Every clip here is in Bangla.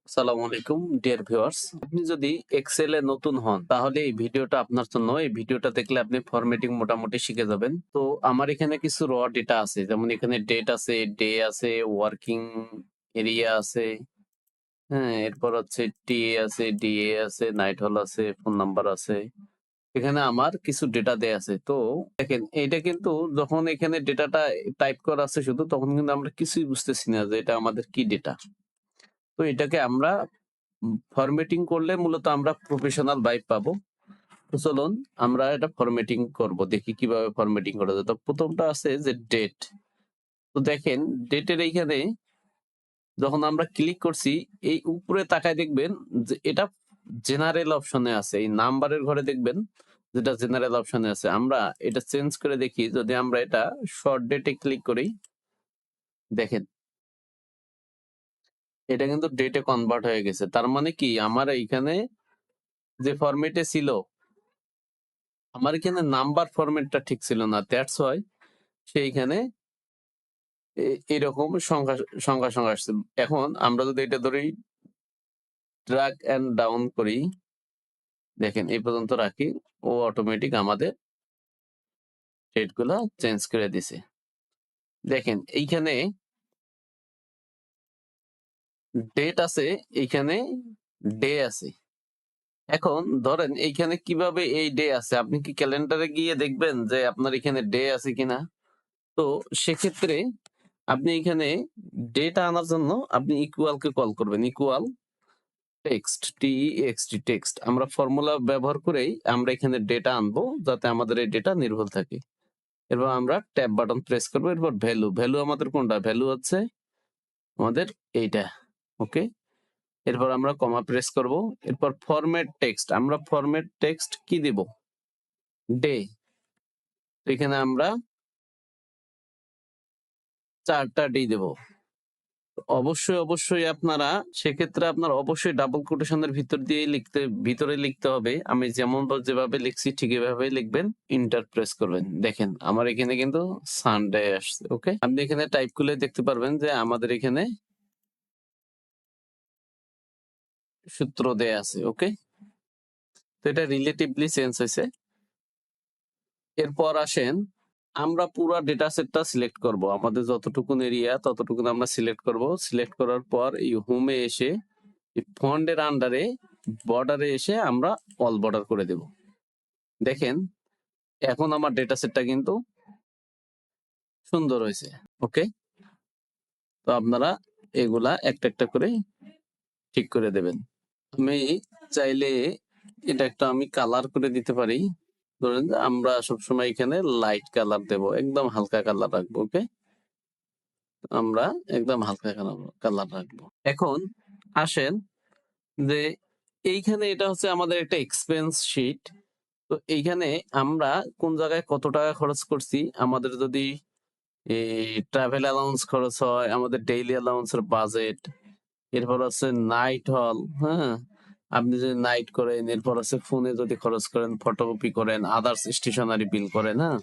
আসসালামু আলাইকুম ডিয়ার ভিউয়ার্স। আপনি যদি এক্সেল এ নতুন হন তাহলে এই ভিডিওটা আপনার জন্য। এই ভিডিওটা দেখলে আপনি ফরম্যাটিং মোটামুটি শিখে যাবেন। তো আমার এখানে কিছু র ডেটা আছে, যেমন এখানে ডেট আছে, ডে আছে, ওয়ার্কিং এরিয়া আছে, হ্যাঁ, এরপর হচ্ছে টিএ আছে, ডিএ আছে, নাইট হল আছে, ফোন নাম্বার আছে। এখানে আমার কিছু ডেটা দেয়া আছে। তো দেখেন এইটা কিন্তু যখন এখানে ডেটাটা টাইপ করা আছে শুধু, তখন কিন্তু আমরা কিছুই বুঝতেছি না যে এটা আমাদের কি ডেটা। তো এটাকে আমরা ফরম্যাটিং করলে মূলত আমরা প্রফেশনাল ভাইব পাবো। তো চলুন আমরা এটা ফরম্যাটিং করব। দেখি কিভাবে ফরম্যাটিং করা যায়। তো প্রথমটা আছে যে ডেট। তো দেখেন ডেটের এইখানে যখন আমরা ক্লিক করছি, এই উপরে তাকায় দেখবেন যে এটা জেনারেল অপশনে আছে। এই নাম্বারের ঘরে দেখবেন যেটা জেনারেল অপশনে আছে। আমরা এটা চেঞ্জ করে দেখি, যদি আমরা এটা শর্ট ডেটে ক্লিক করি, দেখেন এটা কিন্তু ডেটে কনভার্ট হয়ে গেছে। তার মানে কি আমার এইখানে যে ফরম্যাটে ছিল, আমার এখানে নাম্বার ফরম্যাটটা ঠিক ছিল না। দ্যাটস ওয়াই সেইখানে এরকম সংখ্যা সংখ্যা সংখ্যা আসছে। এখন আমরা যদি এটা ধরি ড্রাগ এন্ড ডাউন করি, দেখেন এই পর্যন্ত রাখি, ও অটোমেটিক আমাদের ডেট গুলা চেঞ্জ করে দিছে। দেখেন এইখানে ডেট আছে, এইখানে ডে আছে। এখন ধরেন এইখানে কিভাবে এই ডে আছে, আপনি কি ক্যালেন্ডারে গিয়ে দেখবেন যে আপনার এখানে ডে আছে কিনা? তো সেক্ষেত্রে আপনি এখানে ডেটা আনার জন্য আপনি ইকুয়াল কে কল করবেন। Equal text, T E X T, text. আমরা ফর্মুলা ব্যবহার করেই আমরা এখানে ডেটা আনবো, যাতে আমাদের এই ডেটা নির্ভুল থাকে। এরপর আমরা ট্যাব বাটন প্রেস করবো। এরপর ভ্যালু, ভ্যালু আমাদের কোনটা? ভ্যালু হচ্ছে আমাদের এইটা। ওকে। এরপর আমরা কমা প্রেস করব। এরপর ফরম্যাট টেক্সট, আমরা ফরম্যাট টেক্সট কি দিব? ডে। তো এখানে আমরা 4টা ডে দেব। অবশ্যই আপনারা সেক্ষেত্রে আপনার অবশ্যই ডাবল কোটেশনের ভিতরে লিখতে হবে। আমি যেমন যেভাবে লিখছি ঠিক এভাবেই লিখবেন। এন্টার প্রেস করবেন। দেখেন আমার এখানে কিন্তু সানডে আসছে। ওকে। আপনি এখানে টাইপ করলে দেখতে পারবেন যে আমাদের এখানে সূত্র দেয়া আছে। ওকে। তো এটা রিলেটিভলি চেঞ্জ হয়েছে। এরপর আসেন আমরা পুরা ডেটা সেটটা সিলেক্ট করব। আমাদের যতটুকুন এরিয়া ততটুকুন আমরা সিলেক্ট করব। সিলেক্ট করার পর এই হোমে এসে এই ফন্টের আন্ডারে বর্ডারে এসে আমরা অল বর্ডার করে দেব। দেখেন এখন আমার ডেটা সেটটা কিন্তু সুন্দর হয়েছে। ওকে। তো আপনারা এগুলা একটা একটা করে ঠিক করে দেবেন। আমি চাইলে এটা একটা আমি কালার করে দিতে পারি। ধরেন যে আমরা সবসময় এখানে লাইট কালার দেব, একদম হালকা কালার রাখবো। ওকে। আমরা একদম হালকা কালার রাখবো। এখন আসেন যে এইখানে এটা হচ্ছে আমাদের একটা এক্সপেন্স শিট। তো এইখানে আমরা কোন জায়গায় কত টাকা খরচ করছি, আমাদের যদি ট্রাভেল অ্যালাউন্স খরচ হয়, আমাদের ডেইলি অ্যালাউন্স এর বাজেট, এরপর হচ্ছে নাইট হল, হ্যাঁ, আপনি যদি নাইট করেন, এরপর হচ্ছে ফোনে যদি খরচ করেন, ফটোকপি করেন, আদার্স স্টেশনারি বিল করেন, হ্যাঁ,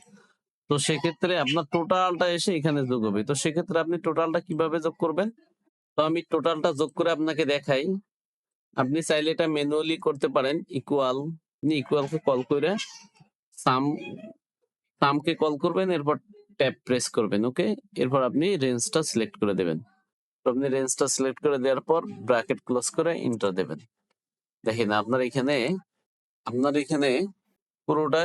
তো সেক্ষেত্রে আপনার টোটালটা এসে এখানে যোগ হবে। তো সেক্ষেত্রে আপনি টোটালটা কিভাবে যোগ করবেন? তো আমি টোটালটা যোগ করে আপনাকে দেখাই। আপনি চাইলে এটা ম্যানুয়ালি করতে পারেন। ইকুয়াল, ইকুয়ালকে কল করে সাম, সামকে কল করবেন, এরপর ট্যাব প্রেস করবেন। ওকে। এরপর আপনি রেঞ্জটা সিলেক্ট করে দেবেন। তো আপনি রেঞ্জটা সিলেক্ট করে দেওয়ার পর ব্র্যাকেট ক্লোজ করে এন্টার দেবেন। দেখেন আপনার এখানে পুরোটা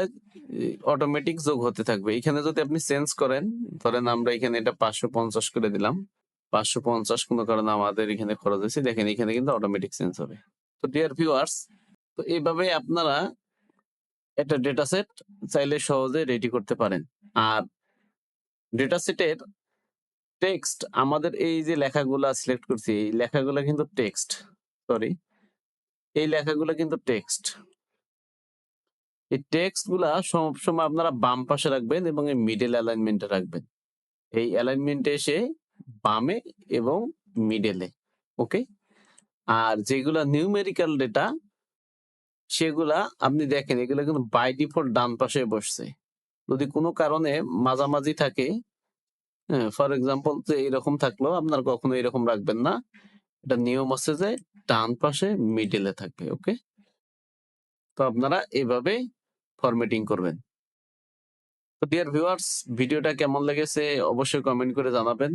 অটোমেটিক যোগ হতে থাকবে। এখানে যদি আপনি চেঞ্জ করেন, ধরেন আমরা এখানে এটা 550 করে দিলাম। 550 কোনো কারণে আমাদের এখানে খরচ হয়েছে, দেখেন এখানে কিন্তু অটোমেটিক চেঞ্জ হবে। তো ডিয়ার ভিউয়ার্স, তো এইভাবে আপনারা একটা ডেটা সেট চাইলে সহজে রেডি করতে পারেন। আর ডেটা সেটের টেক্সট, আমাদের এই যে লেখাগুলা সিলেক্ট করছি, এই লেখাগুলা কিন্তু টেক্সট। সরি, এই লেখাগুলা কিন্তু টেক্সট। এই টেক্সট গুলা সবসময় আপনারা বাম পাশে রাখবেন এবং এই মিডল অ্যালাইনমেন্টে রাখবেন। এই অ্যালাইনমেন্টে এসে বামে এবং মিডলে। ওকে। আর যেগুলা নিউমেরিক্যাল ডেটা, সেগুলা আপনি দেখেন এগুলা কিন্তু বাই ডিফল্ট ডান পাশে বসছে। যদি কোনো কারণে মাঝামাঝি থাকে, হ্যাঁ, ফর এক্সাম্পল যে এরকম থাকলো, আপনার কখনো এরকম রাখবেন না। এটা নিয়ম আছে যে ডান পাশে মিডলে থাকবে। ওকে? তো আপনারা এভাবে ফরম্যাটিং করবেন। তো ডিয়ার ভিউয়ার্স, ভিডিওটা কেমন লেগেছে অবশ্যই কমেন্ট করে জানাবেন।